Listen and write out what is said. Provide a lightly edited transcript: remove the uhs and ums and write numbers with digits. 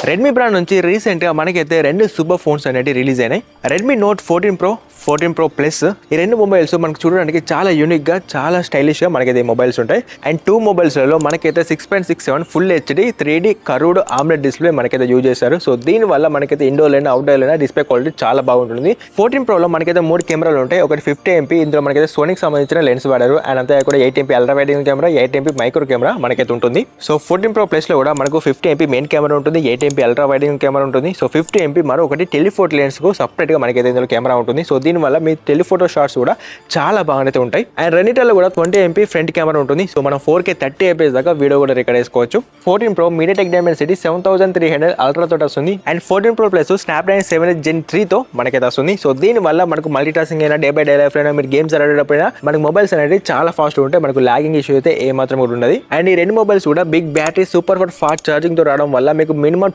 Redmi brand నుంచి రీసెంట్గా మనకైతే రెండు సూపర్ ఫోన్స్ అనేవి రిలీజ్ అయినాయి. Redmi note 14 Pro, 14 Pro Plus. ఈ రెండు మొబైల్స్ మనకు చూడడానికి చాలా యూనిక్గా, చాలా స్టైలిష్గా మనకైతే మొబైల్స్ ఉంటాయి. అండ్ టూ మొబైల్స్లలో మనకైతే 6.67 full HD 3D curved omelette display మనకైతే యూజ్ చేశారు. సో దీనివల్ల మనకైతే ఇండోర్ అయినా అవుట్డోర్ అయినా డిస్ప్లే క్వాలిటీ చాలా బాగుంటుంది. 14 Proలో మనకైతే 3 కెమెరాలు ఉంటాయి. ఒకటి 50MP, ఇందులో మనకైతే సోనీకి సంబంధించిన లెన్స్ వాడారు. అండ్ అంతే కూడా 8MP ultra wide camera, 8MP micro camera మనకైతే ఉంటుంది. సో 14 Pro Plus లో కూడా మనకు 50MP మెయిన్ కెమెరా ఉంటుంది, 8MP అల్ట్రా వైడ్ కెమెరా ఉంటుంది. సో 50MP మరో ఒకటి టెలిఫోటో లెన్స్ కు సపరేట్ గా మనకైతే ఇందులో కెమెరా ఉంటుంది. సో దీనివల్ల మీ టెలిఫోటో షాట్స్ కూడా చాలా బాగానైతే ఉంటాయి. అండ్ రెండిటల్లో కూడా 20MP ఫ్రంట్ కెమెరా ఉంటుంది. సో మనం 4K 30fps దాకా వీడియో కూడా రికార్డ్ చేసుకోవచ్చు. 14 Pro MediaTek Dimensity 7300 అల్ట్రా తోటి వస్తుంది. And 14 Pro Plus Snapdragon 7 Gen 3 తో మనకైతే వస్తుంది. సో దీని వల్ల మనకు మల్టీ టాస్కింగ్ అయినా, డే బై డే లైఫ్ అయినా, మీరు గేమ్స్ ఆడేటప్పుడైనా మనకు మొబైల్స్ అనేది చాలా ఫాస్ట్ ఉంటాయి. మనకు లాగింగ్ ఇష్యూ అయితే ఏ మాత్రం కూడా ఉండదు. అండ్ ఈ రెండు మొబైల్స్ కూడా big battery, super fast charging తో రావడం వల్ల మీకు మినిమం